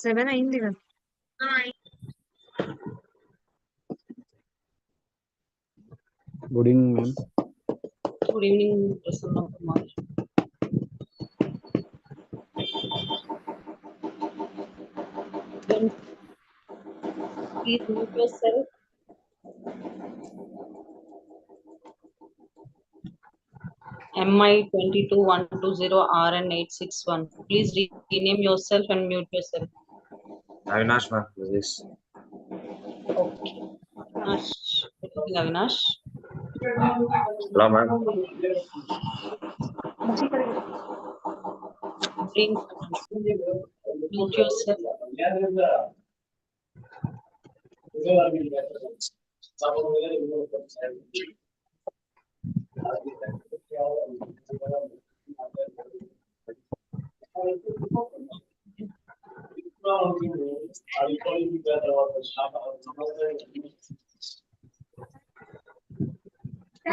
7 అయింది కదా. Good evening ma'am. Good evening, Prasanna Kumar. Then please mute yourself. MI 22120RN861. Please rename yourself and mute yourself. Avinash ma'am, please. Okay. Avinash. Good evening, Avinash. Hello ma'am. Please mute yourself.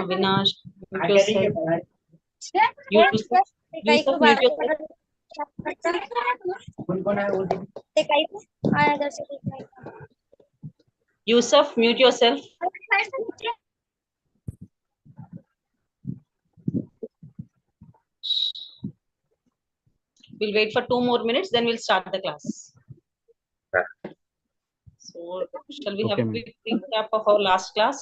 Avinash, mute yourself. Yusuf, mute yourself. Yusuf, mute yourself. We'll wait for 2 more minutes, then we'll start the class. So, shall we have a quick recap of our last class?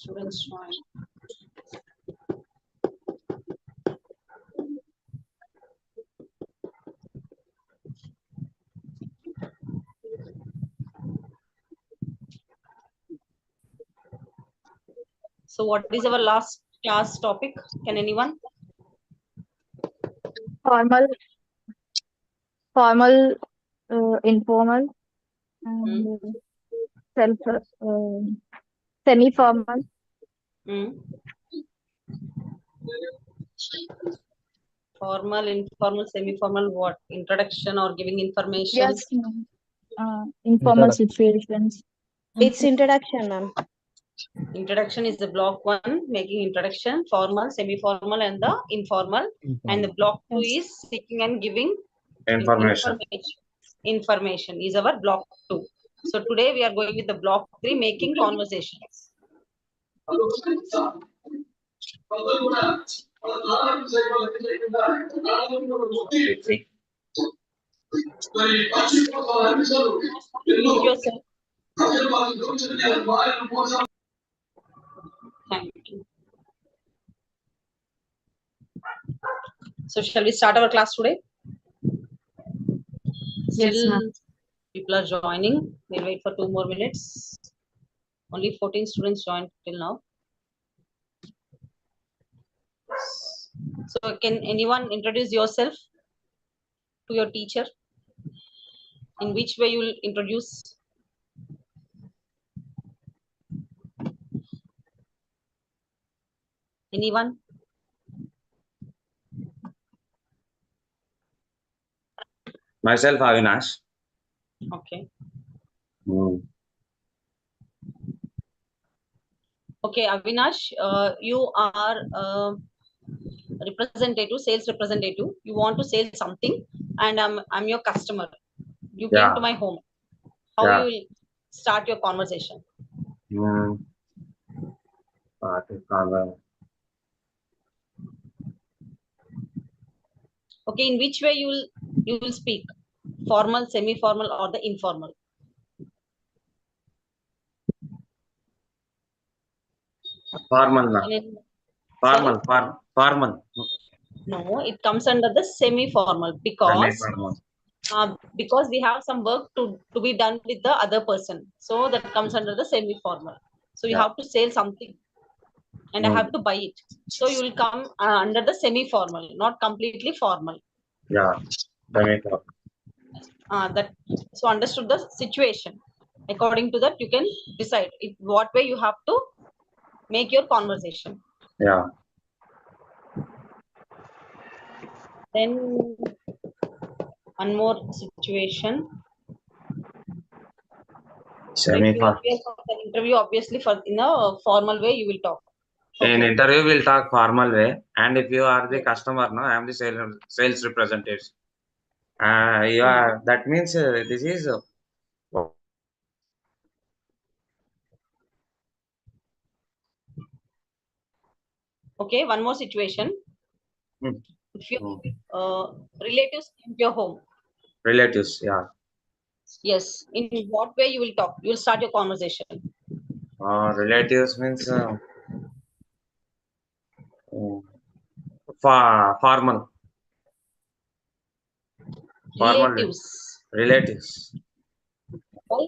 Students join. So what is our last class topic? Can anyone? Formal, informal, and semi-formal. Formal, informal, semi-formal, what? Introduction or giving information? Yes, informal situations. It's introduction, ma'am. Introduction is the block 1, making introduction, formal, semi-formal, and the informal. And the block 2 is seeking and giving Information. Information is our block 2. So today we are going with the block 3, making conversations. Yourself. Thank you. So shall we start our class today? Yes, ma'am. People are joining. We'll wait for 2 more minutes. Only 14 students joined till now. So can anyone introduce yourself to your teacher? In which way you will introduce? Anyone? Myself, Avinash. Okay. Okay, Avinash, you are representative, sales representative. You want to sell something, and I'm your customer. You came to my home. How you will start your conversation? Okay, in which way you will speak? Formal, semi-formal, or the informal? Formal. Formal. No, it comes under the semi-formal because we have some work to be done with the other person. So that comes under the semi-formal. So you have to sell something and I have to buy it. So you will come under the semi-formal, not completely formal. Yeah, semi-formal. So understood the situation. According to that, you can decide what way you have to make your conversation. Yeah. Then one more situation. If you Semi-formal. appear for the interview, obviously in a formal way you will talk. In Okay. interview, we'll talk formal way. And if you are the Yes. customer, no, I am the sales representative. You are, that means this is Okay, one more situation. Hmm. If your relatives came to your home, relatives. Yeah. yes, in what way you will talk? You will start your conversation. Relatives means formal. Formal way. Relatives. Relatives. Why?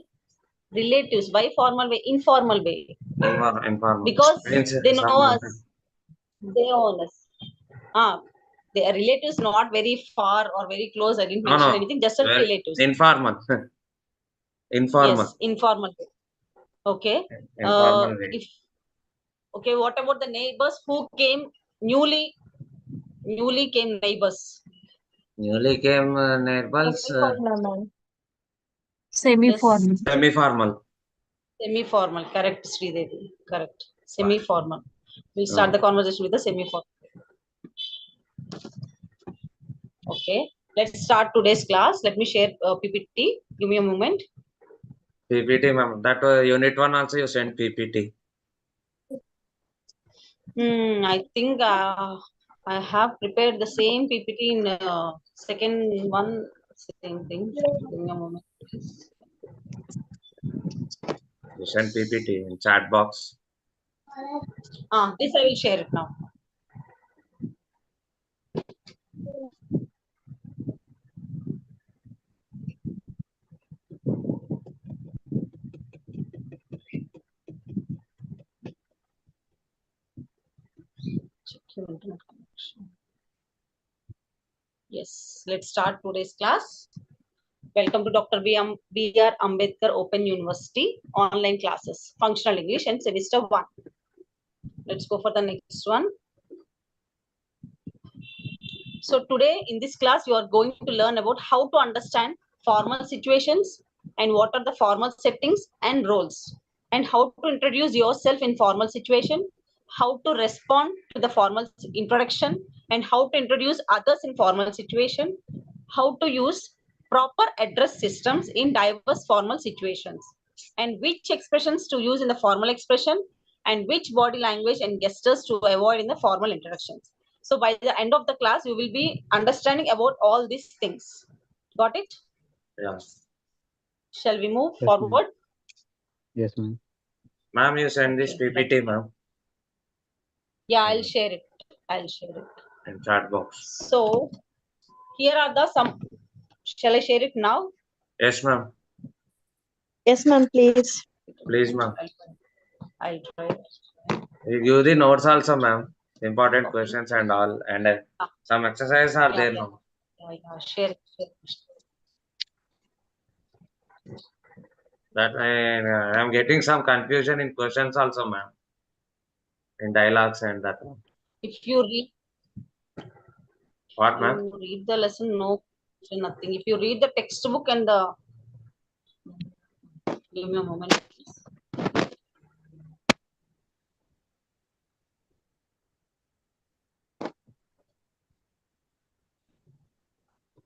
Relatives. Why formal way? Informal way. Informal. Because Means they know someone. us. They own us. The relatives not very far or very close. I didn't mention anything. Just a relatives. Informal. Informal. Yes, informal way. Okay. Informal way. Okay, what about the neighbors who came newly came neighbors? Newly came neighbors. Semi-formal. Semi-formal. Semi-formal. Correct, Sridevi. Correct. Semi-formal. We'll start the conversation with the semi-formal. Okay. Let's start today's class. Let me share PPT. Give me a moment. PPT, ma'am. That unit 1 also you sent PPT. I think I have prepared the same PPT in second one. Same thing. Give me a moment, please. You sent PPT in chat box. This I will share it now. Check your internet connection. Yes, let's start today's class. Welcome to Dr. B.R. Ambedkar Open University online classes, Functional English and Semester 1. Let's go for the next one. So today in this class, you are going to learn about how to understand formal situations and what are the formal settings and roles, and how to introduce yourself in formal situation, how to respond to the formal introduction, and how to introduce others in formal situation, how to use proper address systems in diverse formal situations, and which expressions to use in the formal expression, and which body language and gestures to avoid in the formal introductions. So by the end of the class, you will be understanding about all these things. Got it? Yes. Shall we move Yes, forward? Yes, ma'am. Ma'am, you send this PPT, ma'am. Yeah, I'll share it. I'll share it. In chat box. So here are the some. Shall I share it now? Yes, ma'am. Yes, ma'am, please. Please, ma'am. I'll try it. You give the notes also, ma'am. Important questions and all. And some exercises are there now. Yeah, share it. That I am getting some confusion in questions also, ma'am. In dialogues and that. If you What, ma'am? read the lesson, no, nothing. If you read the textbook and the, give me a moment, please.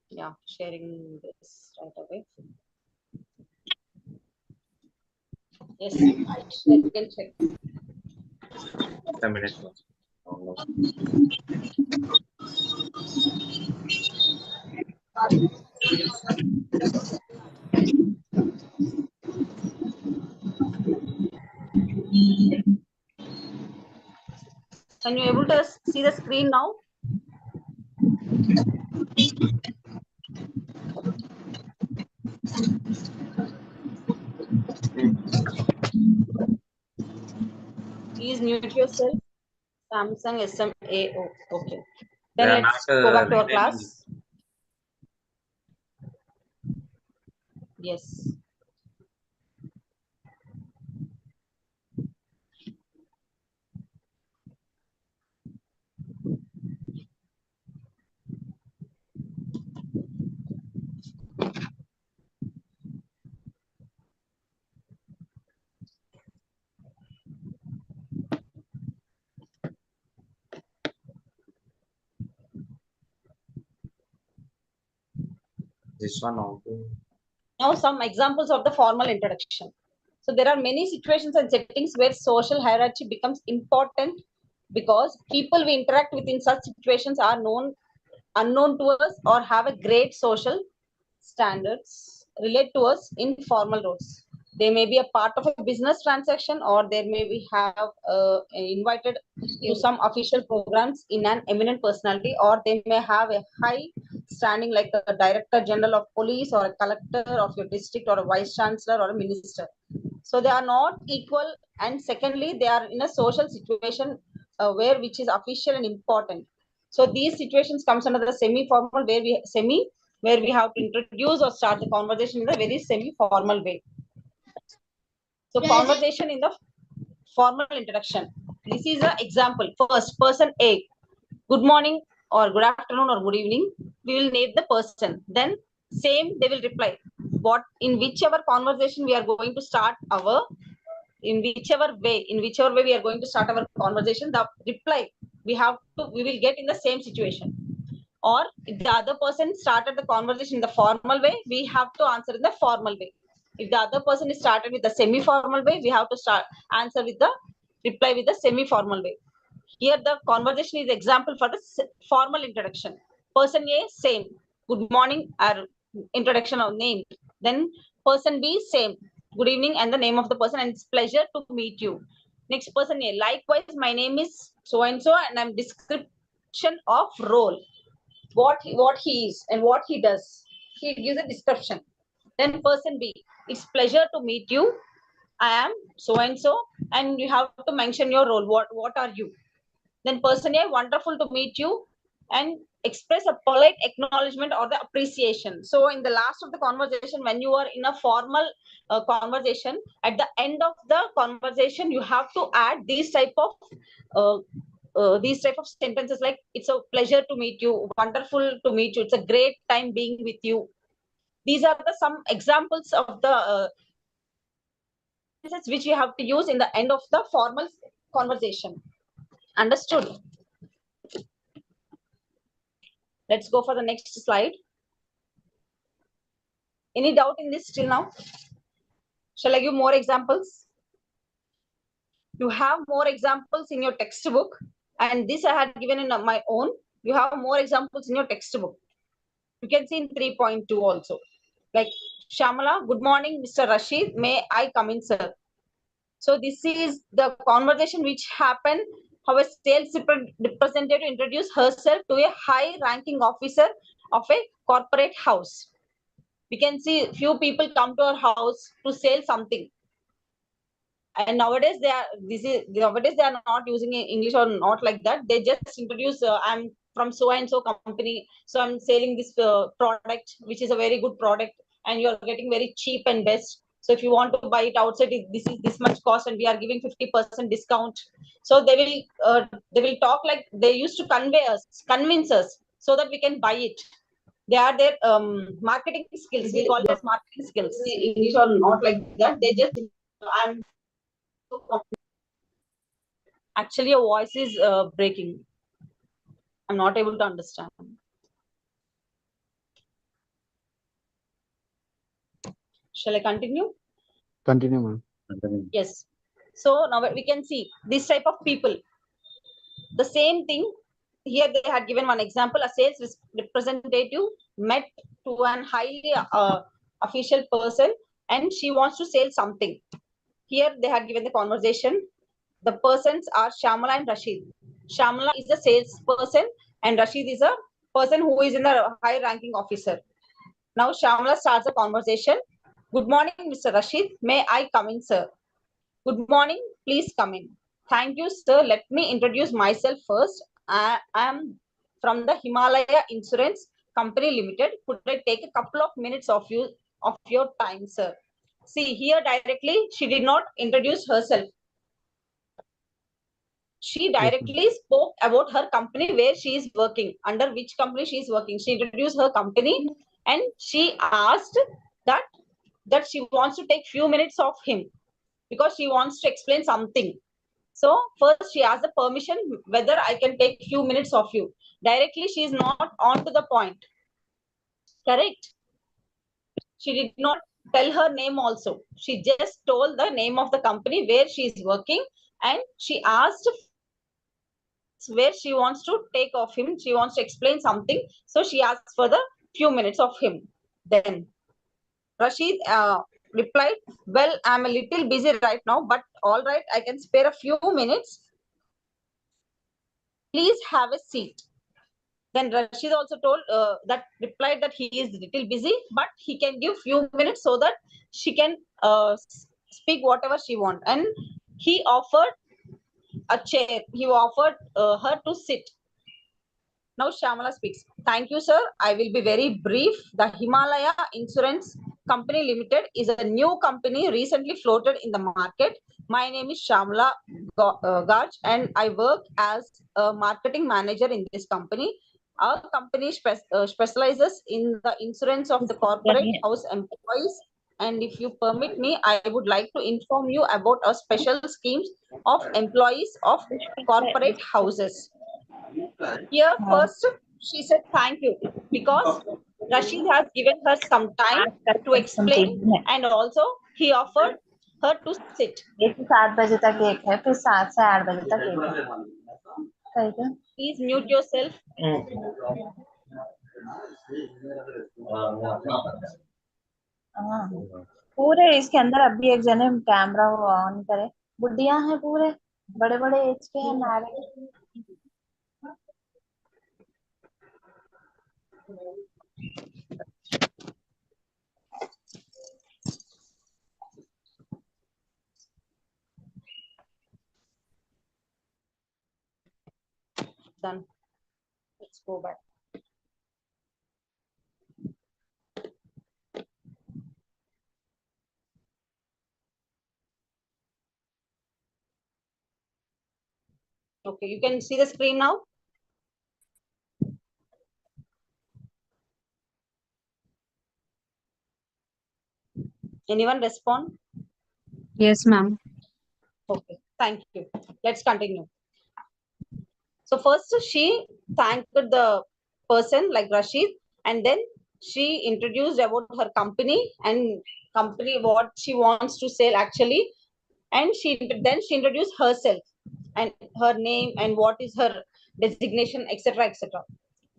Yeah, sharing this right away. Yes, I'll share. You can check. Just a minute. Can you able to see the screen now? Please mute yourself. Samsung SMAO. Okay. Then They are let's not go back to our renaming. class. Yes. This one also. Now some examples of the formal introduction. So there are many situations and settings where social hierarchy becomes important because people we interact with in such situations are unknown to us or have a great social standards relate to us in formal roles. They may be a part of a business transaction or they may be have invited to some official programs in an eminent personality, or they may have a high standing like a director general of police or a collector of your district or a vice chancellor or a minister. So they are not equal, and secondly they are in a social situation where which is official and important. So these situations comes under the semi formal where we have to introduce or start the conversation in a very semi formal way. So conversation in the formal introduction. This is an example. First, person A, good morning or good afternoon or good evening. We will name the person. Then same they will reply. What in whichever conversation we are going to start our in whichever way we are going to start our conversation, the reply we will get in the same situation. Or if the other person started the conversation in the formal way, we have to answer in the formal way. If the other person is started with the semi-formal way, we have to answer with the reply with the semi-formal way. Here the conversation is example for the formal introduction. Person A, same. Good morning, our introduction of name. Then person B, same. Good evening and the name of the person, and it's pleasure to meet you. Next person A, likewise, my name is so and so and I'm description of role. What he is and what he does. He gives a description. Then person B, it's pleasure to meet you. I am so and so, and you have to mention your role. What are you? Then person A, wonderful to meet you, and express a polite acknowledgement or the appreciation. So in the last of the conversation, when you are in a formal conversation, at the end of the conversation, you have to add uh, these type of sentences like it's a pleasure to meet you, wonderful to meet you, it's a great time being with you. These are the some examples of the sentences which you have to use in the end of the formal conversation. Understood? Let's go for the next slide. Any doubt in this till now? Shall I give more examples? You have more examples in your textbook, and this I had given in my own. You have more examples in your textbook. You can see in 3.2 also. Like Shamala, good morning, Mr. Rashid. May I come in, sir? So this is the conversation which happened. How a sales representative introduced herself to a high-ranking officer of a corporate house. We can see few people come to our house to sell something. And nowadays they are not using English or not like that. They just introduce I'm from so and so company, so I'm selling this product which is a very good product and you're getting very cheap and best. So if you want to buy it outside, this is this much cost and we are giving 50% discount. So they will talk like they used to convince us so that we can buy it. They are their marketing skills. We call it as marketing skills. English or not like that. They just I'm actually your voice is breaking. I'm not able to understand. Shall I continue? Continue, ma'am. Yes. So now we can see this type of people. The same thing here they had given one example. A sales representative met to an highly official person and she wants to sell something. Here they had given the conversation. The persons are Shamala and Rashid. Shamala is a salesperson and Rashid is a person who is in the high ranking officer. Now Shamala starts the conversation. Good morning, Mr. Rashid. May I come in, sir? Good morning. Please come in. Thank you, sir. Let me introduce myself first. I am from the Himalaya Insurance Company Limited. Could I take a couple of minutes of your time, sir? See here directly, she did not introduce herself. She directly spoke about her company where she is working, under which company she is working. She introduced her company and she asked that she wants to take few minutes of him because she wants to explain something. So first she asked the permission whether I can take few minutes of you. Directly she is not on to the point. Correct? She did not tell her name also. She just told the name of the company where she is working, and she asked where she wants to take of him. She wants to explain something. So she asked for the few minutes of him. Then Rashid replied, well, I'm a little busy right now, but all right, I can spare a few minutes. Please have a seat. Then Rashid also told replied that he is little busy, but he can give few minutes so that she can speak whatever she wants. And he offered a chair. He offered her to sit. Now Shamala speaks. Thank you, sir. I will be very brief. The Himalaya Insurance Company Limited is a new company recently floated in the market. My name is Shamala Gaj, and I work as a marketing manager in this company. Our company specializes in the insurance of the corporate house employees. And if you permit me, I would like to inform you about our special schemes of employees of corporate houses. Here, first, she said thank you because Rashid has given her some time to explain, and also he offered her to sit. 1 से 7 बजे तक एक है, फिर 7 से 8 बजे तक एक है. सही है. Please mute yourself. हाँ, पूरे इसके अंदर अभी एक जने कैमरा ऑन करे. बुढ़िया है पूरे, बड़े बड़े एज के हैं, married. Done. Let's go back. Okay, you can see the screen now. Anyone respond? Yes, ma'am. Okay, thank you. Let's continue. So first she thanked the person like Rashid, and then she introduced about her company and company what she wants to sell actually, and then she introduced herself and her name and what is her designation, etc., etc.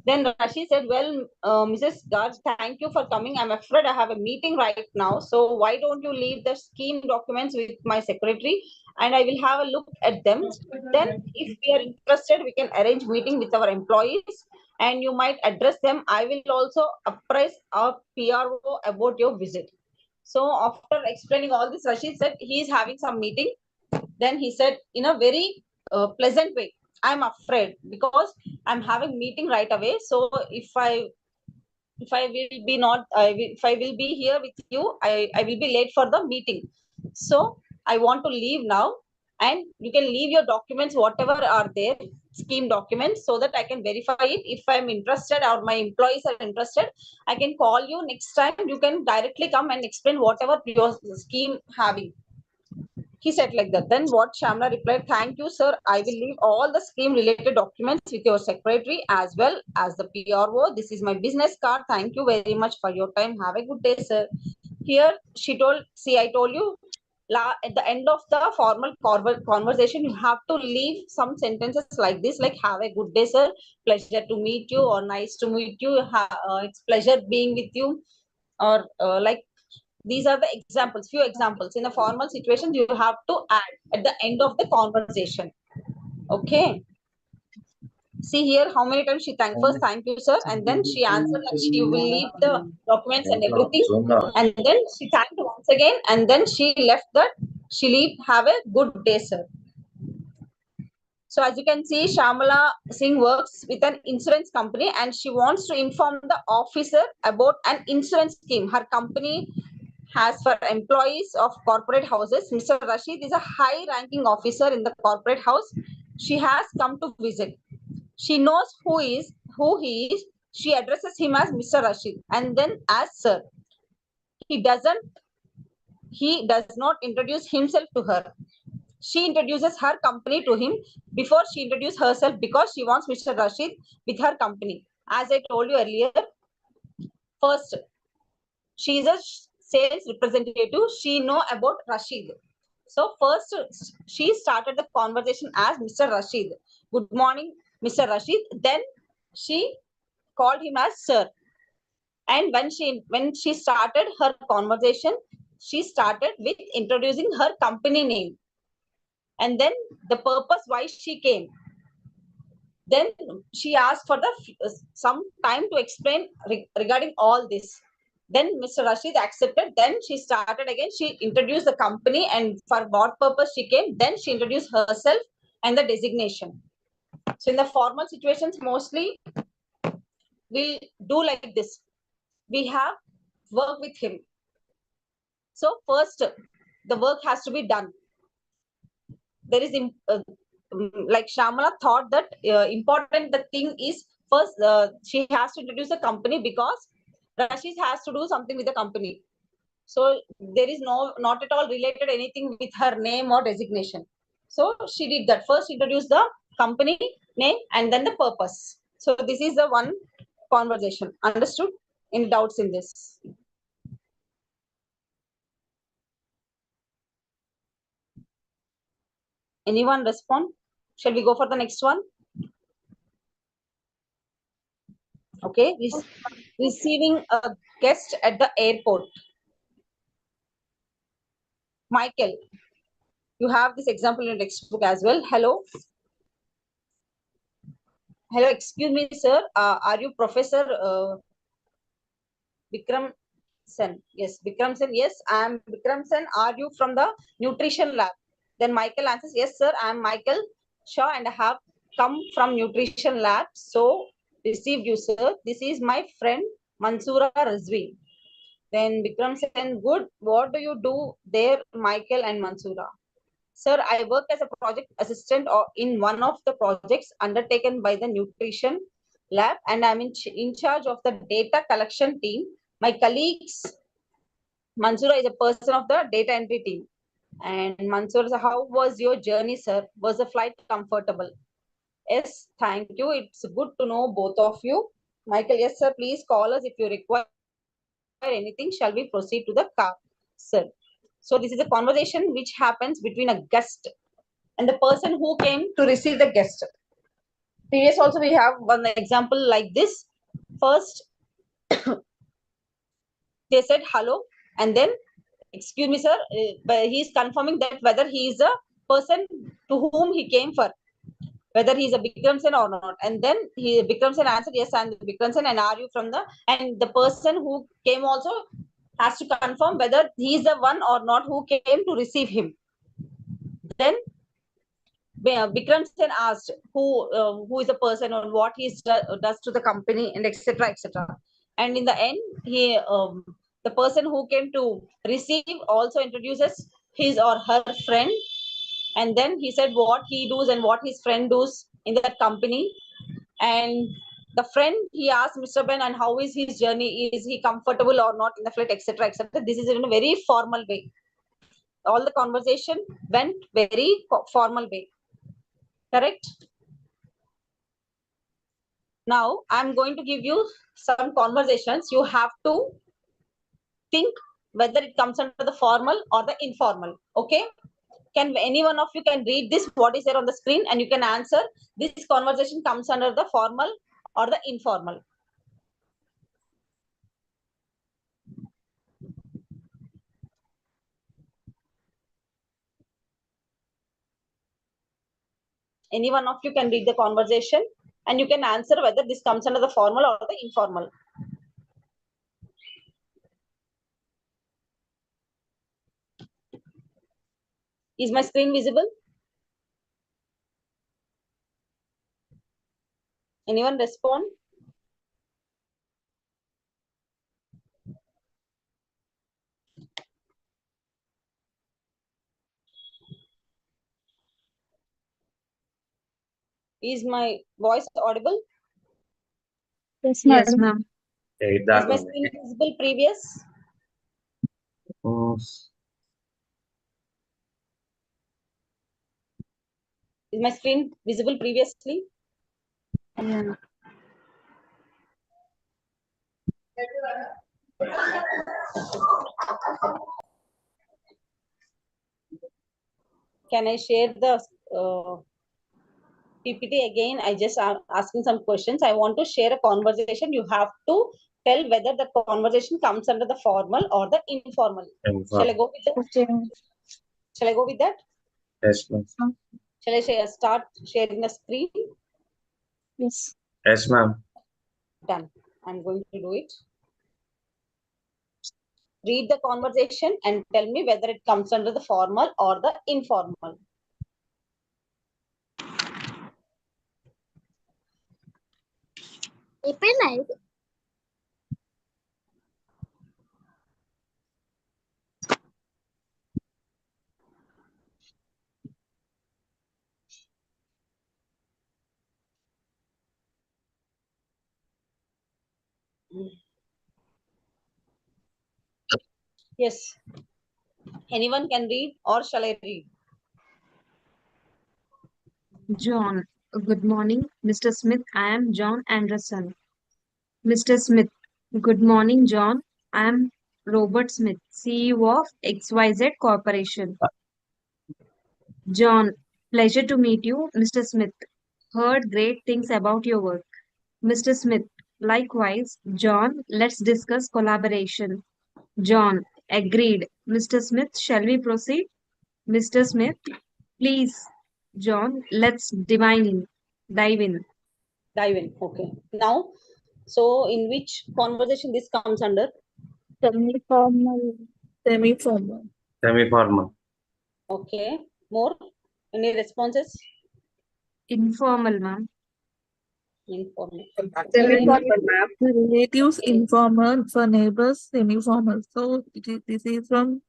Then Rashid said, well, Mrs. Garg, thank you for coming. I'm afraid I have a meeting right now. So why don't you leave the scheme documents with my secretary and I will have a look at them. Then if we are interested, we can arrange meeting with our employees and you might address them. I will also apprise our PRO about your visit. So after explaining all this, Rashid said he is having some meeting. Then he said in a very pleasant way, I'm afraid because I'm having meeting right away. So if I will be not, if I will be here with you, I will be late for the meeting. So I want to leave now, and you can leave your documents, whatever are there, scheme documents, so that I can verify it. If I'm interested or my employees are interested, I can call you next time. You can directly come and explain whatever your scheme having. He said like that. Then what Shamla replied, thank you, sir. I will leave all the scheme related documents with your secretary as well as the PRO. This is my business card. Thank you very much for your time. Have a good day, sir. Here she told, see, I told you at the end of the formal conversation, you have to leave some sentences like this, like have a good day, sir. Pleasure to meet you, or nice to meet you. It's pleasure being with you, or like these are the examples, few examples. In a formal situation, you have to add at the end of the conversation. Okay. See here how many times she thanked. First, thank you, sir. And then she answered that she will leave the documents and everything. And then she thanked once again. And then she left that. She leave, have a good day, sir. So as you can see, Shamala Singh works with an insurance company and she wants to inform the officer about an insurance scheme. Her company has for employees of corporate houses. Mr. Rashid is a high-ranking officer in the corporate house. She has come to visit. She knows who he is. She addresses him as Mr. Rashid and then as sir. He does not introduce himself to her. She introduces her company to him before she introduces herself because she wants Mr. Rashid with her company. As I told you earlier, first, She is a sales representative. She know about Rashid. So first, she started the conversation as Mr. Rashid. Good morning, Mr. Rashid. Then she called him as sir. And when she started her conversation, she started with introducing her company name, and then the purpose why she came. Then she asked for some time to explain regarding all this. Then Mr. Rashid accepted. Then she started again. She introduced the company and for what purpose she came. Then she introduced herself and the designation. So in the formal situations, mostly we'll do like this. We have work with him. So first, the work has to be done. There is like Shamala thought that important the thing is first she has to introduce the company because Rashid has to do something with the company. So there is not at all related anything with her name or designation. So she did that. First introduce the company name and then the purpose. So this is the one conversation. Understood? Any doubts in this? Anyone respond? Shall we go for the next one? Okay. Receiving a guest at the airport. Michael, you have this example in your textbook as well. Hello. Hello, excuse me, sir. Are you Professor Vikram Sen? Yes, Vikram Sen. Yes, I am Vikram Sen. Are you from the nutrition lab? Then Michael answers, yes, sir. I am Michael Shaw and I have come from nutrition lab. So received you, sir. This is my friend Mansoora Razvi. Then Vikram Sen, good. What do you do there, Michael and Mansoora? Sir, I work as a project assistant in one of the projects undertaken by the nutrition lab, and I'm in charge of the data collection team. My colleagues, Mansoora is a person of the data entry team. And Mansoora, how was your journey, sir? Was the flight comfortable? Yes, thank you. It's good to know both of you. Michael, yes, sir. Please call us if you require anything. Shall we proceed to the car, sir? So this is a conversation which happens between a guest and the person who came to receive the guest. Previous also we have one example like this. First, they said hello, and then, excuse me, sir, but he is confirming that whether he is a person to whom he came for, whether he is a Bikram Sen or not. And then Bikram Sen answered, yes, I'm Bikram Sen, and are you from the, and the person who came also has to confirm whether he is the one or not who came to receive him. Then Bikram Sen asked who is the person or what he does to the company and etc. etc. And in the end, the person who came to receive also introduces his or her friend, and then he said what he does and what his friend does in that company. And the friend, he asked Mr. Ben, and how is his journey? Is he comfortable or not in the flight, etc. etc. This is in a very formal way. All the conversation went very formal way. Correct? Now, I'm going to give you some conversations. You have to think whether it comes under the formal or the informal. Okay? Can any one of you can read this, what is there on the screen, and you can answer this conversation comes under the formal or the informal. Any one of you can read the conversation and you can answer whether this comes under the formal or the informal. Is my screen visible? Anyone respond? Is my voice audible? Yes, Yes, madam. ma'am. Is my screen visible previous? Is my screen visible previously? Yeah. Can I share the PPT again? I just am asking some questions. I want to share a conversation. You have to tell whether the conversation comes under the formal or the informal. Shall I go with that? Okay. Shall I go with that? Yes, ma'am. Shall I start sharing the screen? Yes. Yes, ma'am. Done. I'm going to do it. Read the conversation and tell me whether it comes under the formal or the informal. Yes. Anyone can read, or shall I read? John. Good morning, Mr. Smith. I am John Anderson. Mr. Smith. Good morning, John. I am Robert Smith, CEO of XYZ Corporation. John. Pleasure to meet you, Mr. Smith. Heard great things about your work. Mr. Smith. Likewise, John. Let's discuss collaboration. John. Agreed. Mr. Smith, shall we proceed? Mr. Smith. Please, John, let's dive in. Dive in. Dive in. Okay. Now, so in which conversation this comes under? Semi-formal. Semi-formal. Semi-formal. Okay. More? Any responses? Informal, ma'am. Informal. Semi-formal, ma'am. The relatives informal, for neighbors semi-formal. So this is from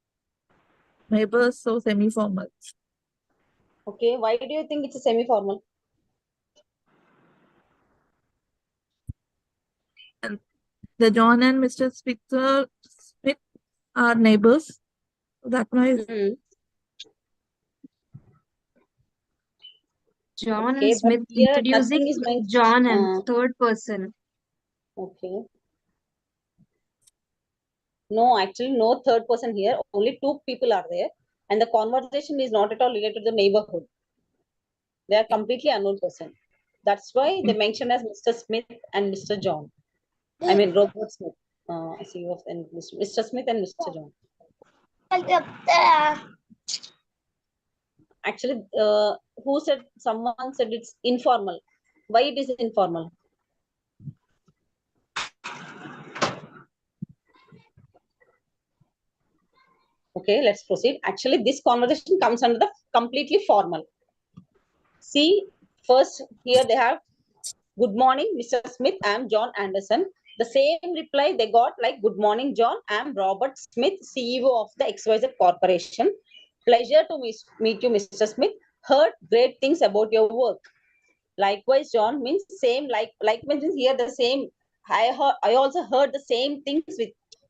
neighbors, so semi-formal. Okay. Why do you think it's a semi-formal? And the John and Mr. Smith are neighbors. So that's why John Okay, and but Smith here introducing nothing is mentioned. John and third person. Okay. No, actually, no third person here. Only two people are there. And the conversation is not at all related to the neighborhood. They are completely unknown person. That's why they mentioned as Mr. Smith and Mr. John. I mean, Robert Smith. CEO of Mr. Smith and Mr. John. Actually, who said? Someone said it's informal. Why it is informal? Okay, let's proceed. Actually, this conversation comes under the completely formal. See, first here they have, good morning, Mr. Smith. I am John Anderson. The same reply they got like, good morning, John. I am Robert Smith, CEO of the XYZ Corporation. Pleasure to meet you, Mr. Smith. Heard great things about your work. Likewise, John means same, like means here the same. I also heard the same things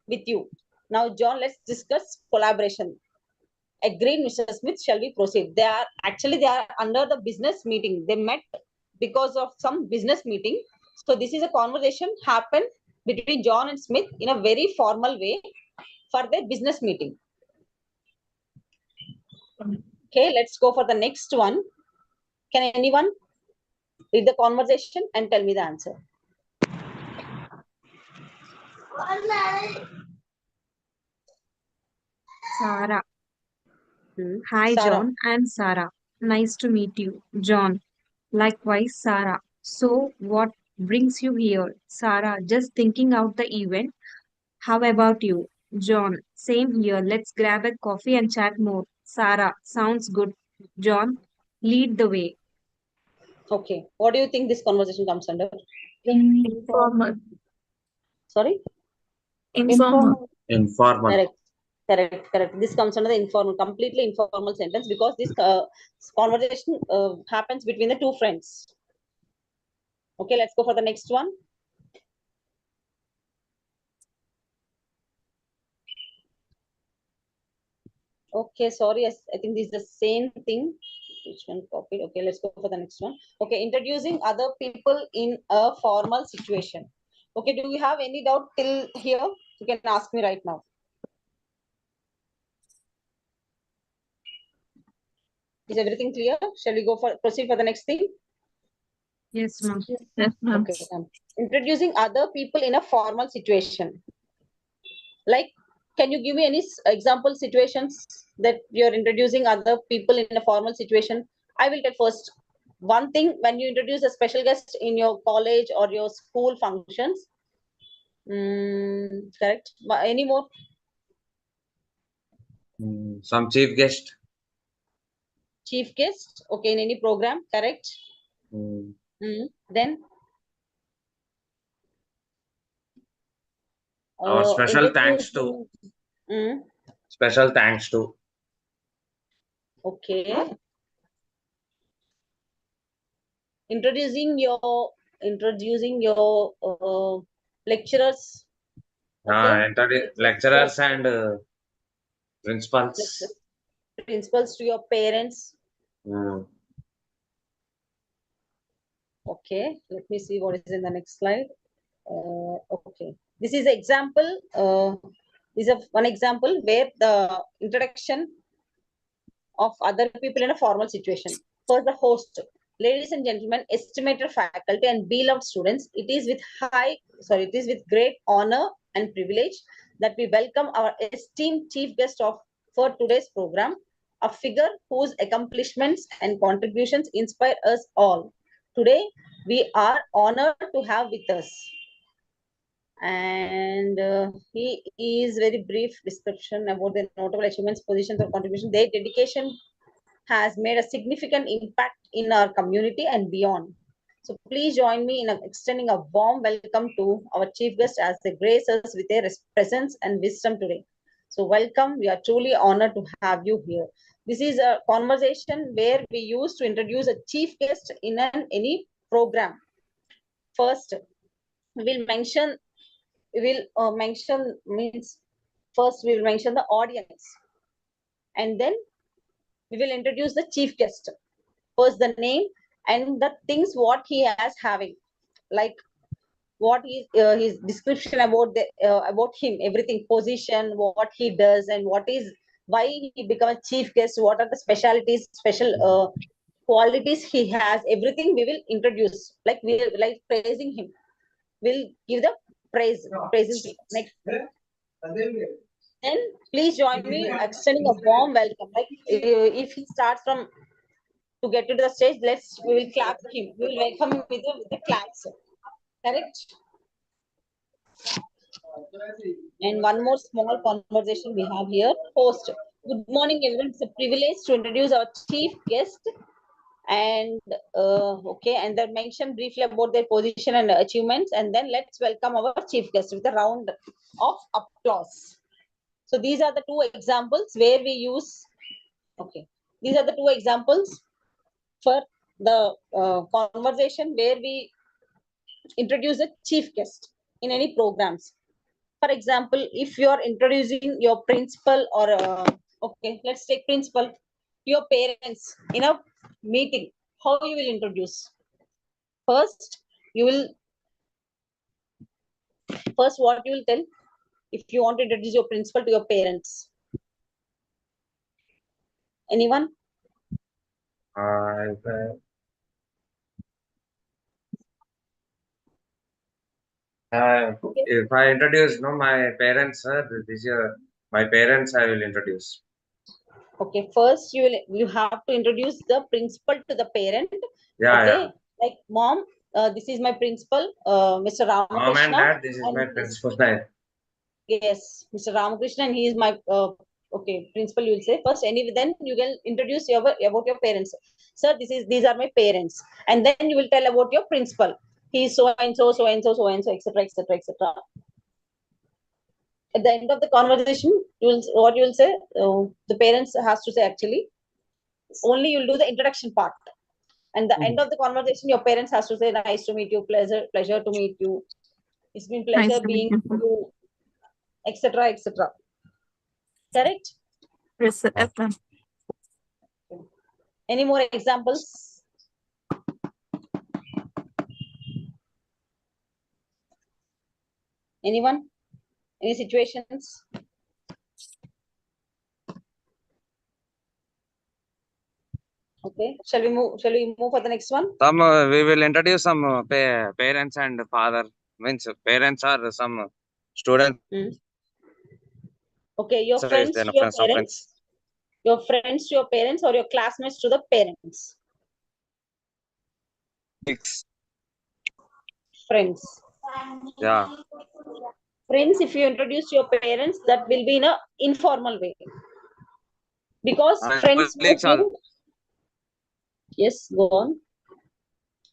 with you. Now, John, let's discuss collaboration. Agreed, Mr. Smith. Shall we proceed? They are under the business meeting. They met because of some business meeting. So this is a conversation happened between John and Smith in a very formal way for their business meeting. Okay, let's go for the next one. Can anyone read the conversation and tell me the answer? Sarah. Hi, Sarah. John. I'm Sarah. Nice to meet you, John. Likewise, Sarah. So, what brings you here? Sarah, just thinking out the event. How about you? John, same here. Let's grab a coffee and chat more. Sarah, sounds good. John, lead the way. Okay. What do you think this conversation comes under? informal. Sorry? Informal. Informal. Correct. This comes under the informal, completely informal sentence because this conversation happens between the two friends. Okay, let's go for the next one. Okay, sorry, I think this is the same thing. Which one copied? Okay, let's go for the next one. Okay, introducing other people in a formal situation. Okay, do you have any doubt till here? You can ask me right now. Is everything clear? Shall we proceed for the next thing? Yes, ma'am. Yes, ma'am. Okay. Introducing other people in a formal situation. Like, can you give me any example situations that you're introducing other people in a formal situation? I will tell first. One thing, when you introduce a special guest in your college or your school functions, correct? Any more? Some chief guest. Chief guest, okay, in any program, correct? Then Special thanks to. Special thanks to. Okay. Introducing your lecturers. Okay. Lecturers and principals. Principals to your parents. Okay, let me see what is in the next slide. Okay, this is example. This is one example where the introduction of other people in a formal situation. First, the host. Ladies and gentlemen, estimated faculty and beloved students, it is with great honor and privilege that we welcome our esteemed chief guest for today's program, a figure whose accomplishments and contributions inspire us all. Today, we are honored to have with us. And he is very brief description about their notable achievements, positions, or contribution. Their dedication has made a significant impact in our community and beyond. So please join me in extending a warm welcome to our chief guest as they grace us with their presence and wisdom today. So welcome. We are truly honored to have you here. This is a conversation where we use to introduce a chief guest in any program. First, we'll mention first we'll mention the audience, and then we will introduce the chief guest. First the name and the things what he has having, like what is his description about him, everything, position, what he does, and why he become a chief guest, what are the special qualities he has, everything we will introduce, like we like praising him. We'll give the praises next. And please join me extending a warm welcome. Like if he starts from to get to the stage, we will clap him. We will welcome him with the claps. Correct? And one more small conversation we have here. Host. Good morning, everyone. It's a privilege to introduce our chief guest. And okay, and then mention briefly about their position and achievements, and then let's welcome our chief guest with a round of applause. So these are the two examples where we use. Okay, these are the two examples for the conversation where we introduce a chief guest in any programs. For example, if you are introducing your principal or okay, let's take principal, your parents in a meeting, how you will introduce? First what you will tell if you want to introduce your principal to your parents? Anyone? If I introduce my parents, sir, this is my parents I will introduce. Okay, first you have to introduce the principal to the parent. Yeah, okay. yeah. Like, mom, this is my principal, Mr. Ramakrishna. Mom and dad, this is my principal. Yes, Mr. Ramakrishna, and he is my okay, principal. You will say first. Anyway, then you will introduce about your parents. Sir, these are my parents, and then you will tell about your principal. He is so and so, so and so, so and so, etc., etc., etc. At the end of the conversation, what you will say? The parents has to say actually. Only you'll do the introduction part, and the end of the conversation, your parents has to say, "Nice to meet you, pleasure to meet you. It's been pleasure Nice to being meet with you," etc., etc. Correct? Yes, sir. Yes, ma'am. Any more examples? Anyone? Any situations? Okay. Shall we move for the next one? Some we will introduce some parents and father. Means parents are some students. Okay, your So friends is to there your some parents. Your friends to your parents or your classmates to the parents. Friends. Yeah. Friends, if you introduce your parents, that will be in a informal way. Because friends knows Colleagues are. you. Yes, go on.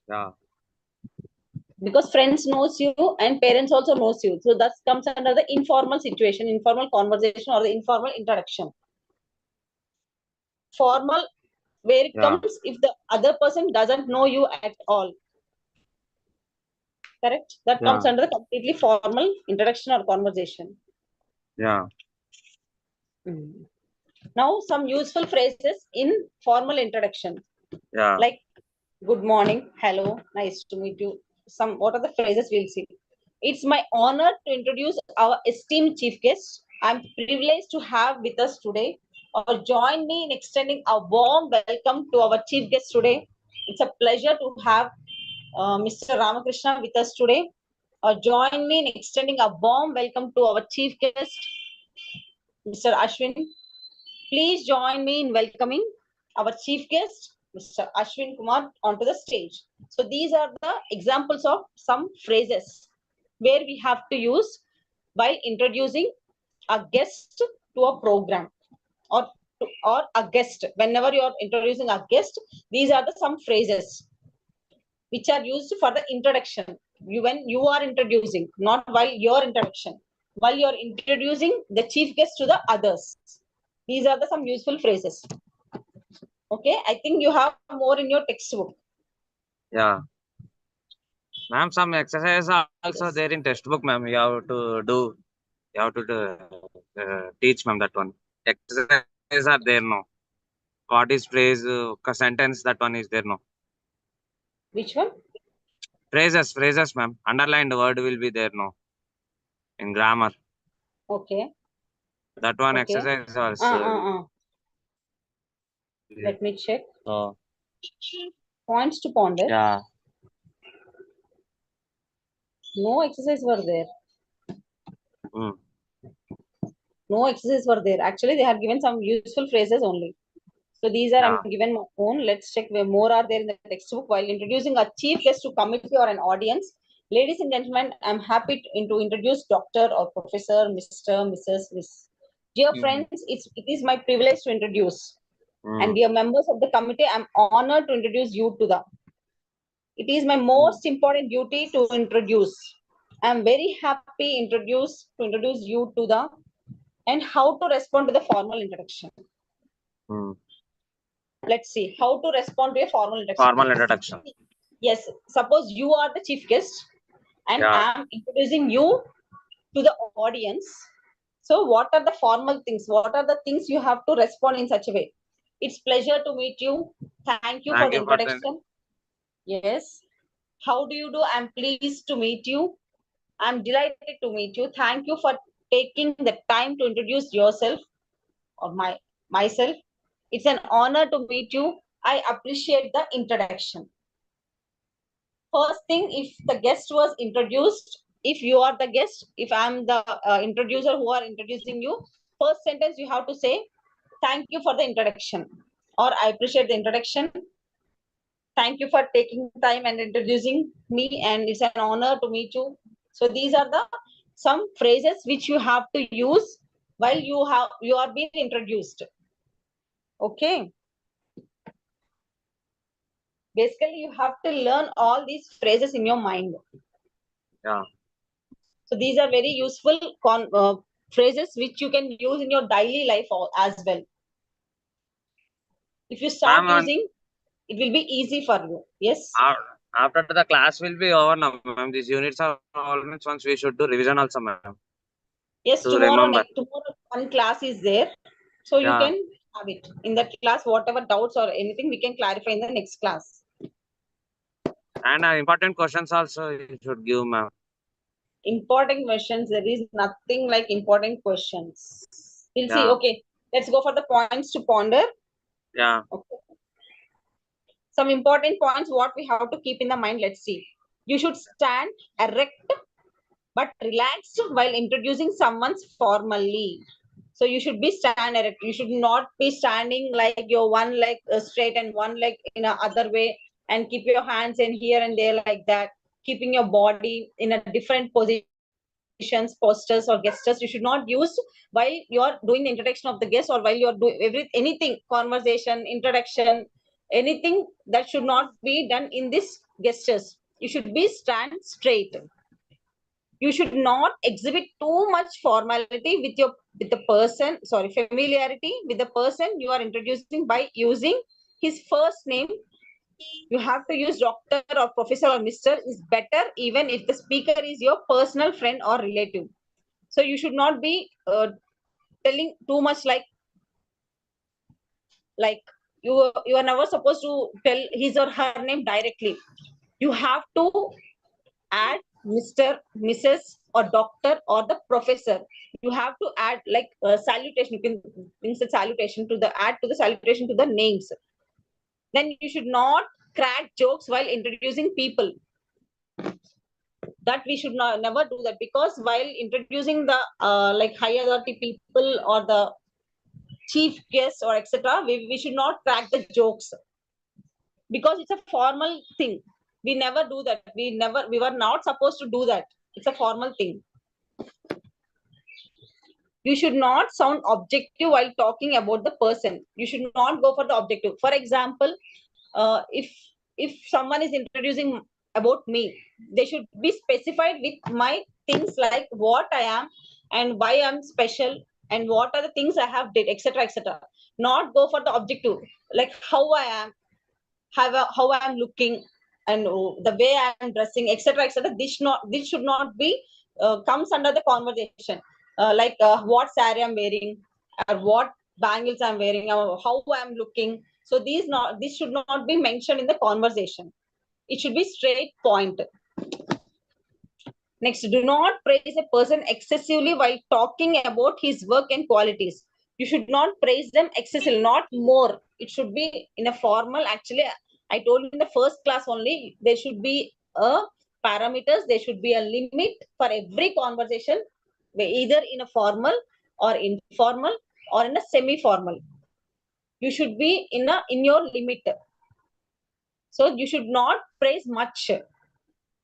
Yeah. Because friends knows you and parents also knows you. So that comes under the informal situation, informal conversation or the informal introduction. Formal, where it comes if the other person doesn't know you at all. Correct? That comes under the completely formal introduction or conversation. Yeah. Now some useful phrases in formal introduction. Yeah. Like good morning, hello, nice to meet you. What are the phrases we'll see? It's my honor to introduce our esteemed chief guest. I'm privileged to have with us today, or join me in extending a warm welcome to our chief guest today. It's a pleasure to have Mr. Ramakrishna with us today. Or join me in extending a warm welcome to our chief guest, Mr. Ashwin. Please join me in welcoming our chief guest, Mr. Ashwin Kumar, onto the stage. So these are the examples of some phrases where we have to use while introducing a guest to a program or a guest. Whenever you are introducing a guest, these are the some phrases which are used for the introduction. When you are introducing, not while your introduction, while you are introducing the chief guest to the others. These are the some useful phrases. Okay, I think you have more in your textbook. Yeah. Ma'am, some exercises are also there in textbook, ma'am. You have to do. You have to teach, ma'am, that one. Exercises are there, no. What is phrase? Sentence, that one is there, no. Which one? Phrases, ma'am. Underlined word will be there, no. In grammar. Okay. That one Okay. exercise also. Let me check. Oh. Points to ponder. Yeah. No exercise were there. No exercises were there. Actually, they have given some useful phrases only. So these are I'm given my own. Let's check where more are there in the textbook. While introducing a chief guest to committee or an audience, ladies and gentlemen, I'm happy to introduce Doctor or Professor, Mr., Mrs., Miss. Dear friends, it is my privilege to introduce. And dear members of the committee, I'm honored to introduce you to the. It is my most important duty to introduce. I'm very happy to introduce you to the and how to respond to the formal introduction. Let's see how to respond to a formal introduction. Formal introduction. Yes, suppose you are the chief guest and I'm introducing you to the audience. So what are the formal things? What are the things you have to respond in such a way? It's pleasure to meet you. Thank you for the introduction. Yes. How do you do? I'm pleased to meet you. I'm delighted to meet you. Thank you for taking the time to introduce yourself or myself. It's an honor to meet you. I appreciate the introduction. First thing, if the guest was introduced, if you are the guest, if I'm the introducer who are introducing you, first sentence you have to say, thank you for the introduction, or I appreciate the introduction. Thank you for taking time and introducing me, and it's an honor to meet you. So these are the some phrases which you have to use while you are being introduced. Okay. Basically, you have to learn all these phrases in your mind. Yeah. So these are very useful phrases which you can use in your daily life as well. If you start using, it will be easy for you. Yes. After the class will be over now, ma'am. These units are all once we should do revision also, ma'am. Yes, tomorrow one class is there. So you can have it. In that class, whatever doubts or anything, we can clarify in the next class. And important questions also you should give, ma'am. Important questions. There is nothing like important questions. We'll see. Okay. Let's go for the points to ponder. Yeah. Okay. some important points what we have to keep in the mind. Let's see. You should stand erect but relaxed while introducing someone's formally. So you should be stand erect. You should not be standing like your one leg straight and one leg in a other way, and keep your hands in here and there like that, keeping your body in a different positions, postures or gestures. You should not use while you're doing the introduction of the guest, or while you're doing anything, conversation, introduction, anything that should not be done in this gestures. You should be stand straight. You should not exhibit too much formality with the person, sorry, familiarity with the person you are introducing by using his first name. You have to use doctor or professor or mister is better, even if the speaker is your personal friend or relative. So you should not be telling too much like you are never supposed to tell his or her name directly. You have to add Mr., Mrs., or doctor or the professor. You have to add like salutation. You can insert salutation to the add to the salutation to the names. Then you should not crack jokes while introducing people. That we should not never do that, because while introducing the like high authority people or the chief guests or etc., we should not crack the jokes, because it's a formal thing. We never do that. We were not supposed to do that. It's a formal thing. You should not sound objective while talking about the person. You should not go for the objective. For example, if someone is introducing about me, they should be specified with my things, like what I am and why I'm special and what are the things I have did, etc., etc. Not go for the objective, like how I am, how I am looking, and the way I am dressing, etc., etc. This should not be comes under the conversation. Like what saree I'm wearing, or what bangles I'm wearing, or how I'm looking. So this should not be mentioned in the conversation. It should be straight point. Next, do not praise a person excessively while talking about his work and qualities. You should not praise them excessively, not more. It should be in a formal. Actually, I told you in the first class only, there should be a parameters, there should be a limit for every conversation, either in a formal or informal or in a semi-formal. You should be in your limit. So you should not praise much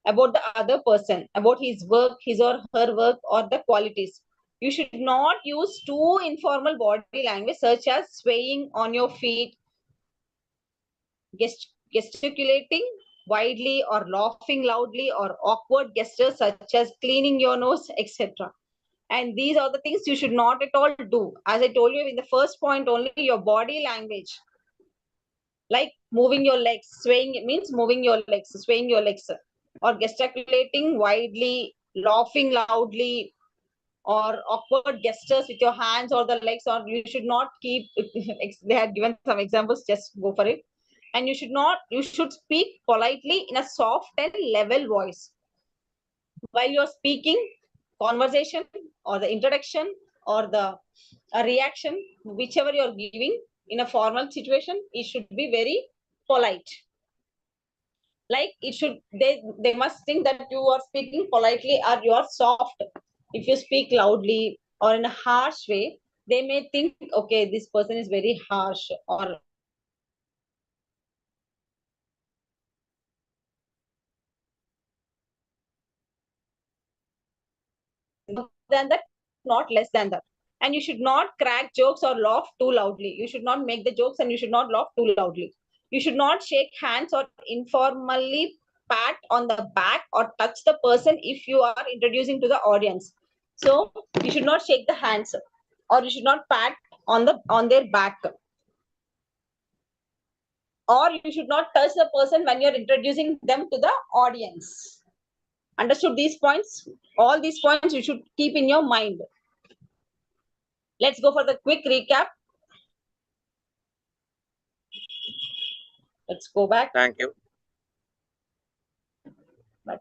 about the other person, about his work, his or her work, or the qualities. You should not use too informal body language, such as swaying on your feet, gesticulating widely, or laughing loudly, or awkward gestures such as cleaning your nose, etc. And these are the things you should not at all do. As I told you in the first point, only your body language, like moving your legs, swaying, it means moving your legs, swaying your legs, or gesticulating widely, laughing loudly, or awkward gestures with your hands or the legs, or you should not keep they had given some examples, just go for it. And you should speak politely in a soft and level voice while you're speaking conversation or the introduction or the a reaction, whichever you're giving in a formal situation. It should be very polite. Like it should, they must think that you are speaking politely or you are soft. If you speak loudly or in a harsh way, they may think, okay, this person is very harsh, or than that, not less than that. And you should not crack jokes or laugh too loudly. You should not make the jokes and you should not laugh too loudly. You should not shake hands or informally pat on the back or touch the person if you are introducing to the audience. So you should not shake the hands, or you should not pat on their back, or you should not touch the person when you're introducing them to the audience. Understood these points? All these points you should keep in your mind. Let's go for the quick recap. Let's go back. Thank you. Back.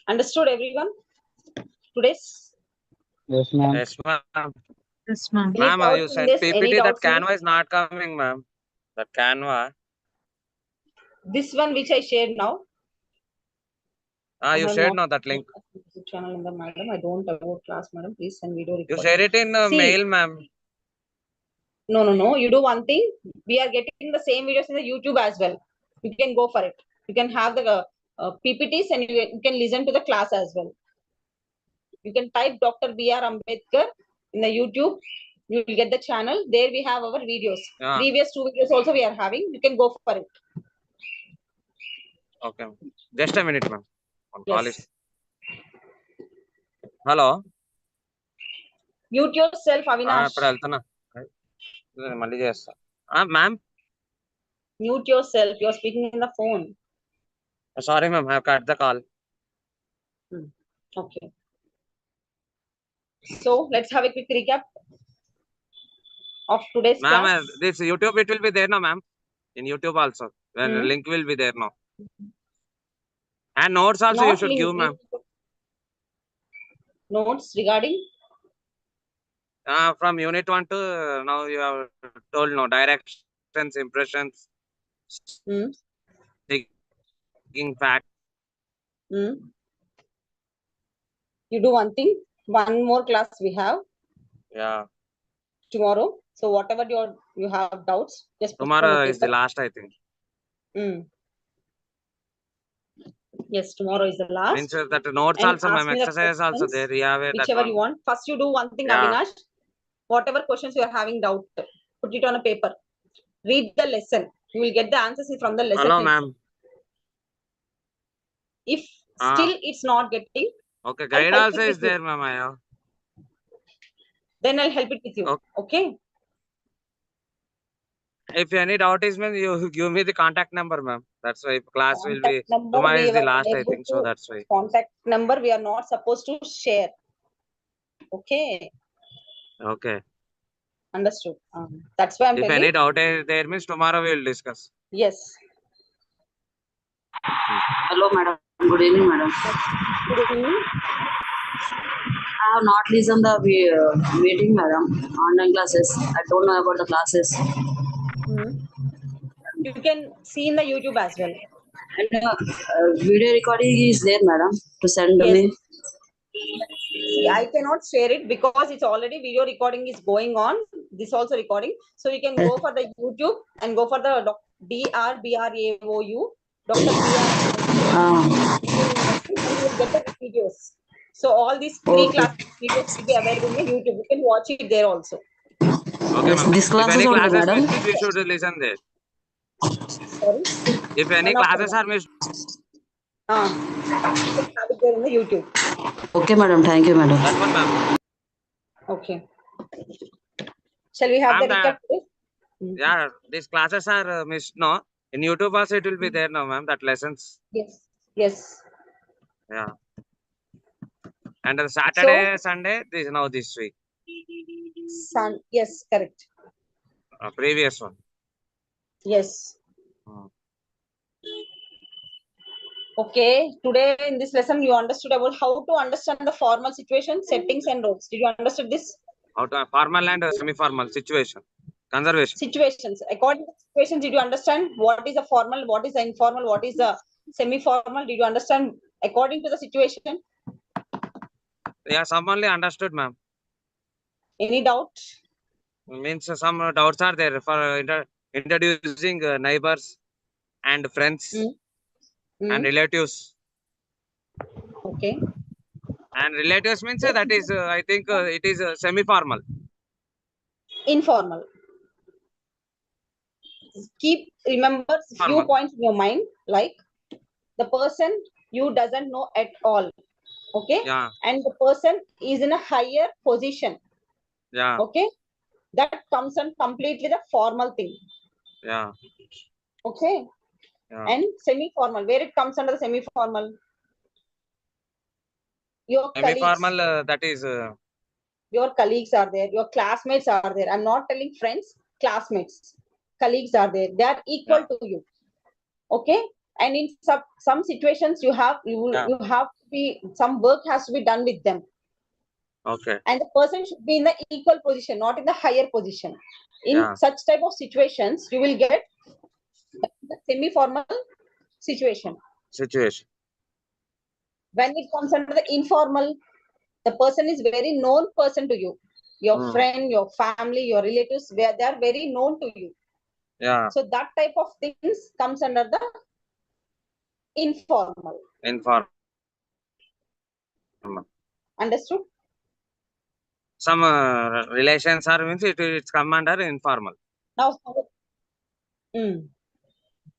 Understood, everyone? Today's Yes, ma'am. Yes, ma'am. Yes, ma'am. any Ma'am, doubts you in sent this? Any PPT. That doubts in Canva is not coming, ma'am. That Canva. this one which I shared now? I You have shared not now that link. channel in the madam. I don't about class, madam. Please send video You recording. share it in See, mail, ma'am. No. You do one thing. We are getting the same videos in the YouTube as well. You can go for it. You can have the PPTs and you can listen to the class as well. You can type Dr. B.R. Ambedkar in the YouTube. You will get the channel. There we have our videos. Yeah. Previous 2 videos also we are having. You can go for it. Okay. Just a minute, ma'am. On call is. Yes. Hello. Mute yourself, Avinash. ఇప్పుడు వెళ్తున్నా మళ్ళీ చేస్తా ma'am Mute yourself. You are speaking in the phone. Sorry, ma'am. I have cut the call. Okay. So let's have a quick recap of today's Ma'am, class. this YouTube, it will be there now, ma'am. In YouTube also. When link will be there now. And notes also you Not should link, give, ma'am. Notes regarding? From unit 1 to now you have told no directions, impressions, taking fact. You do one thing. One more class we have. Yeah. Tomorrow. So whatever you have doubts, just put Tomorrow on is the paper. last, I think. Yes, tomorrow is the last. Means that notes And also, ask ma'am. me the Exercise also questions, there. Yeah, that whichever one. you want. First you do one thing, Yeah. Avinash. Whatever questions you are having doubt, put it on a paper. Read the lesson. You will get the answers from the lesson. Hello, ma'am. If still it's not getting, Okay, I'll guide help also it is with you. there, ma'am. I have. Then I'll help it with you. Okay. If any doubt is, ma'am, you give me the contact number, ma'am. That's why class will be Contact number tomorrow we is the were last, I unable think. So to- that's why. Contact number we are not supposed to share. Okay. Okay. Understood. That's why I'm If telling. any doubt is there means tomorrow we will discuss. Yes. Hello, madam. Good evening, madam. Good evening. I have not listened the meeting, madam. Online classes. I don't know about the classes. You can see in the YouTube as well. And video recording is there, madam, to send Yes. me. See, I cannot share it because it's already video recording is going on. This also recording. So you can go for the YouTube and go for the DRBRAOU. Dr. BR. And you will get the videos. So all these 3 class videos will be available in the YouTube. You can watch it there also. Okay, Yes, ma'am. this If classes any only, classes madam. missed, we should listen there. Sorry. If any One after classes one. are missed, You can have it there in the YouTube. Okay, madam. Thank you, madam. that one, ma'am. Okay. Shall we have the Ma'am, recap today? Yeah, these classes are missed, no? In YouTube also it will be there now, ma'am, that lessons. Yes. Yes. Yeah. And Saturday, Sunday, this now this week. Yes, correct. Previous one. Yes. Okay. Today in this lesson, you understood about how to understand the formal situation, settings, and roles. Did you understand this? How to formal and semi-formal situation. Conservation. Situations. According to situations, did you understand what is the formal, what is the informal, what is the semi-formal? Did you understand according to the situation? Yeah, some only understood, ma'am. Any doubt? Means some doubts are there for introducing neighbors and friends and relatives. Okay. And relatives means that is, I think it is semi-formal. Informal. Remember few points in your mind, like the person you doesn't know at all. Okay. Yeah. And the person is in a higher position. Yeah. Okay. That comes on completely the formal thing. Yeah. Okay. Yeah. And semi-formal, where it comes under the semi-formal? Your Semi-formal, colleagues. that is. Your colleagues are there. Your classmates are there. I'm not telling friends, classmates. Colleagues are there. They are equal to you. Okay. And in some situations, you have be, some work has to be done with them. Okay. And the person should be in the equal position, not in the higher position. In Yeah. such type of situations, you will get the semi-formal situation. Situation. When it comes under the informal, the person is very known person to you. Your friend, your family, your relatives, where they are very known to you. Yeah. So that type of things comes under the informal. Informal. Understood? Some relations are means it's come under informal. Now,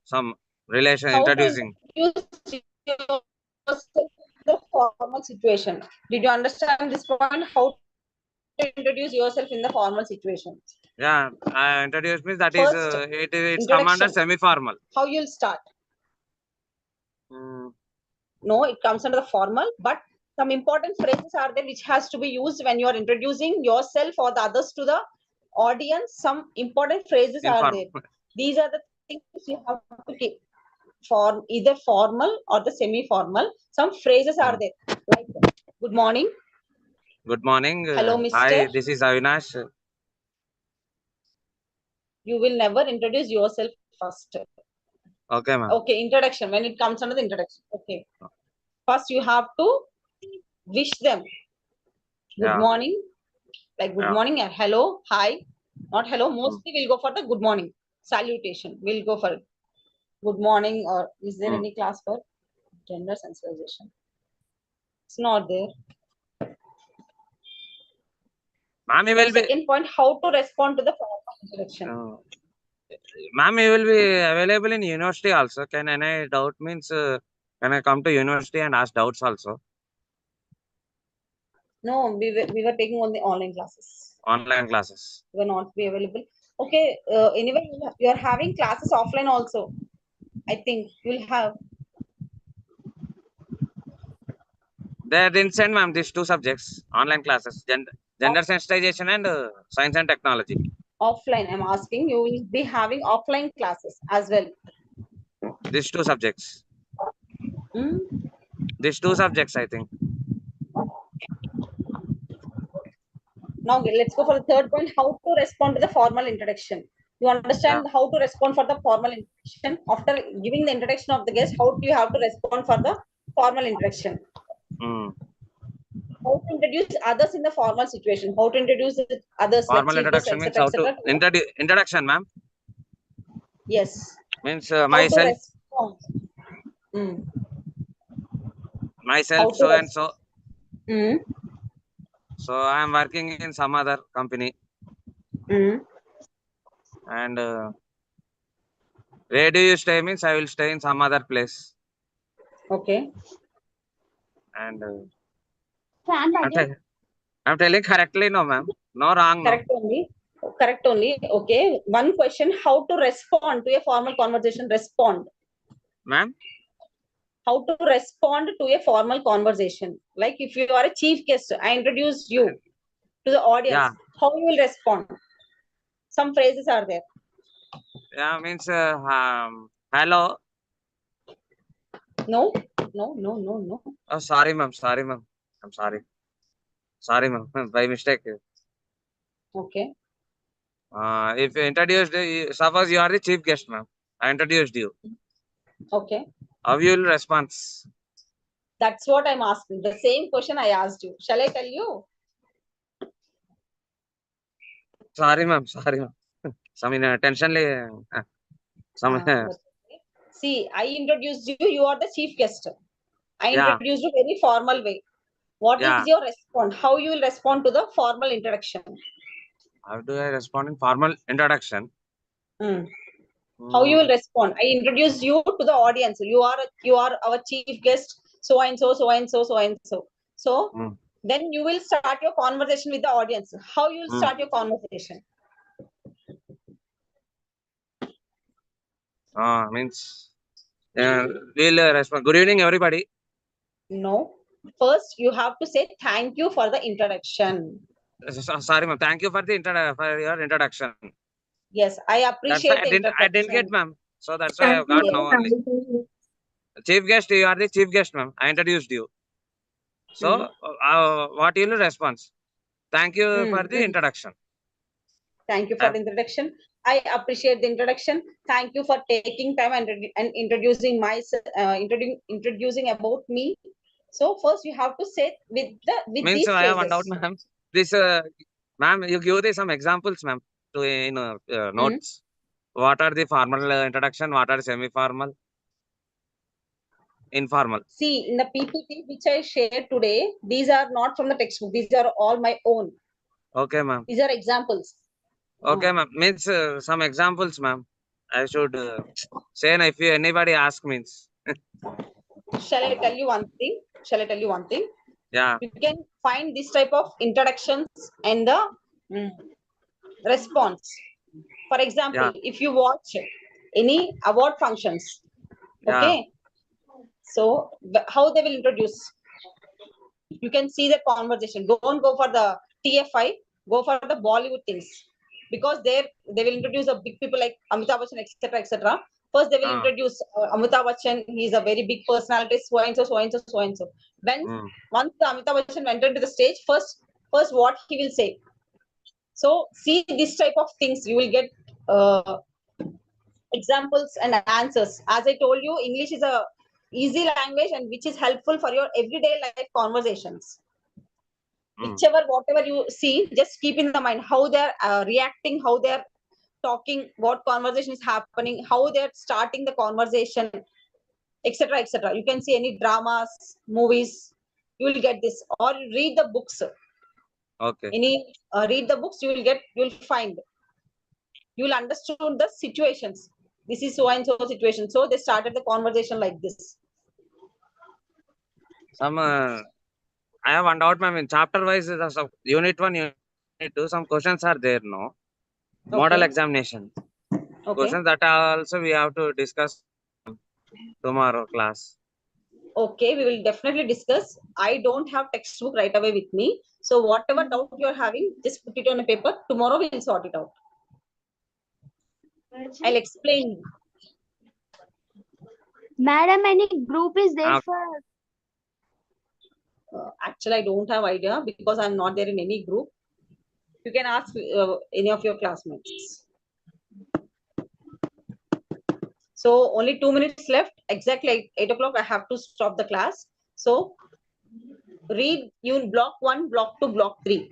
Some relation how introducing. to introduce yourself in the formal situation? Did you understand this point? How to introduce yourself in the formal situation? Yeah, introduce means that First, is it's come under introduction. semi-formal. How you'll start? No, it comes under the formal, but some important phrases are there which has to be used when you are introducing yourself or the others to the audience. Some important phrases are there. These are the things you have to keep for either formal or the semi-formal. Some phrases are there like good morning. Good morning. Hello, Mr. Hi, this is Avinash. You will never introduce yourself first. Okay, ma'am. Okay, introduction. When it comes under the introduction. Okay. First, you have to wish them. Good morning. Like good morning and hello, hi. Not hello. Mostly we'll go for the good morning salutation. We'll go for good morning, or is there any class for gender sensitization? It's not there. Ma'am, you will be. Second point, how to respond to the formal introduction. Ma'am, you will be available in university also. Can any doubt means can I come to university and ask doubts also? No, we were taking only online classes. Online classes. Will not be available. Okay. Anyway, you are having classes offline also. I think you'll have. They didn't send, ma'am, these two subjects, online classes, gender sensitization and science and technology. Offline, I'm asking. You will be having offline classes as well. These two subjects. These two subjects, I think. Now let's go for the third point, how to respond to the formal introduction. You understand how to respond for the formal introduction? After giving the introduction of the guest, how do you have to respond for the formal introduction? How to introduce others in the formal situation? How to introduce the others? Formal like introduction means how to introduction, ma'am. Yes. Means How myself. Myself, so and so. So I am working in some other company. And where do you stay means I will stay in some other place. Okay. And I'm telling correctly, no, ma'am. No wrong. Correct only. Correct only. Okay. One question, how to respond to a formal conversation? Respond. Ma'am? How to respond to a formal conversation? Like if you are a chief guest, I introduced you to the audience. Yeah. How you will respond? Some phrases are there. Yeah, means hello. No. Oh, sorry, ma'am. Sorry, ma'am. I'm sorry. Sorry, ma'am. By mistake. Okay. If you introduced, suppose you are the chief guest, ma'am. I introduced you. Okay. How you will respond? That's what I'm asking. The same question I asked you. Shall I tell you? Sorry, ma'am. Sorry, ma'am. Some tension. See, I introduced you. You are the chief guest. I Yeah. introduced you very formal way. What is your response? How you will respond to the formal introduction? How do I respond in formal introduction? How you will respond? I introduce you to the audience. You are our chief guest. So and so, so and so, so and so. So then you will start your conversation with the audience. How you will start your conversation? Means we'll respond. Good evening, everybody. No. First, you have to say thank you for the introduction. Sorry, ma'am. Thank you for the for your introduction. Yes, I appreciate the introduction. I didn't get, ma'am. So that's why I got now only. Chief guest, you are the chief guest, ma'am. I introduced you. So, what will you respond? Thank you for the introduction. Thank you for the introduction. I appreciate the introduction. Thank you for taking time and introducing introducing about me. So first you have to say with Means these I have one doubt, phrases. ma'am. This, ma'am, you give some examples, ma'am, to in notes. What are the formal introduction? What are semi-formal? Informal. See, in the PPT which I shared today, these are not from the textbook. These are all my own. Okay, ma'am. These are examples. Okay, ma'am. Means some examples, ma'am. I should say if anybody asks means. Shall I tell you one thing? Shall I tell you one thing? Yeah. You can find this type of introductions and the response. For example, if you watch any award functions, okay, so how they will introduce? You can see the conversation. Don't go for the TFI, go for the Bollywood things, because they will introduce the big people like Amitabh Bachchan, etc., etc. First, they will introduce Amitabh Bachchan. He's a very big personality, so and so, so and so, so and so. Once the Amitabh Bachchan entered to the stage, first what he will say. So see this type of things, you will get examples and answers. As I told you, English is a easy language and which is helpful for your everyday life conversations. Whatever you see, just keep in the mind how they're reacting, how they're talking, what conversation is happening, how they're starting the conversation, etc., etc. You can see any dramas, movies, you will get this, or read the books. Okay. Any read the books, you will find. You will understand the situations. This is so and so situation. So they started the conversation like this. Some I have one doubt, ma'am. In chapter wise, some unit 1, unit 2, some questions are there, no? Model examination. Questions that also we have to discuss tomorrow class. Okay, we will definitely discuss. I don't have textbook right away with me. So whatever doubt you are having, just put it on a paper. Tomorrow we will sort it out. I'll explain. Madam, any group is there for? Actually, I don't have idea because I'm not there in any group. You can ask any of your classmates. So only 2 minutes left. Exactly 8 o'clock, I have to stop the class. So read you block 1, block 2, block 3.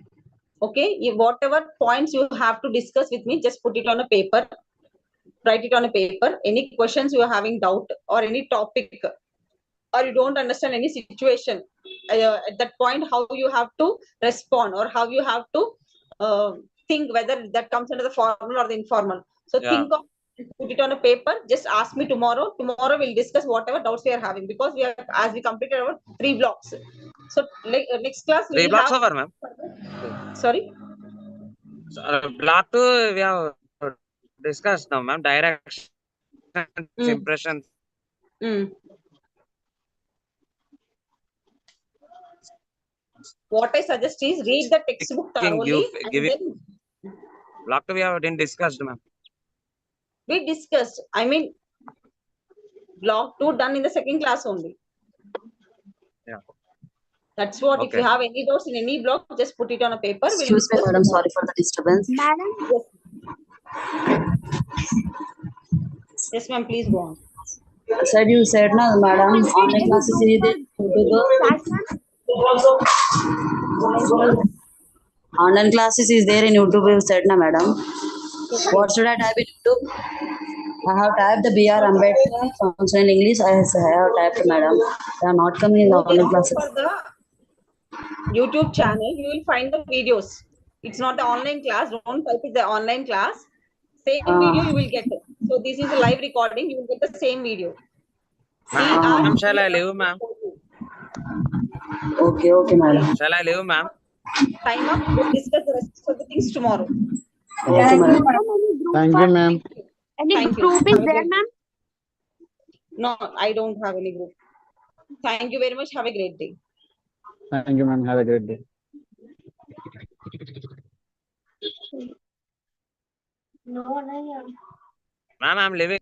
Okay, whatever points you have to discuss with me, just put it on a paper. Write it on a paper. Any questions you are having doubt or any topic, or you don't understand any situation at that point, how you have to respond or how you have to think whether that comes under the formal or the informal. So think of, put it on a paper. Just ask me tomorrow. Tomorrow we'll discuss whatever doubts we are having, because we are, as we completed our 3 blocks. So next class we 3 will blocks have. over, ma'am. Sorry. Block 2 we have discussed now, ma'am. Directions, impressions. What I suggest is read the textbook thoroughly. Block 2 we have didn't discussed, ma'am. We discussed. I mean, block 2 done in the second class only. Yeah. That's what. Okay. If you have any doubts in any block, just put it on a paper. Excuse me, madam. Sorry for the disturbance. Madam. Yes, ma'am. Please go on. Said you said no, madam. Online classes is online classes is there in YouTube. You said na, madam. What should I type in YouTube? I have typed the BR Ambedkar functional English. I have typed, madam. They are not coming in the online classes. For the YouTube channel, you will find the videos. It's not the online class. Don't type it the online class. Same video you will get it. So this is a live recording. You will get the same video. Ma'am, shall I leave, ma'am? Okay, okay, madam. Shall I leave, ma'am? Time up. We'll discuss the rest of the things tomorrow. Okay, madam. Thank you, ma'am. Any group is there, ma'am? No, I don't have any group. Thank you very much. Have a great day. Thank you, ma'am. Have a great day. No, Ma'am, I'm leaving.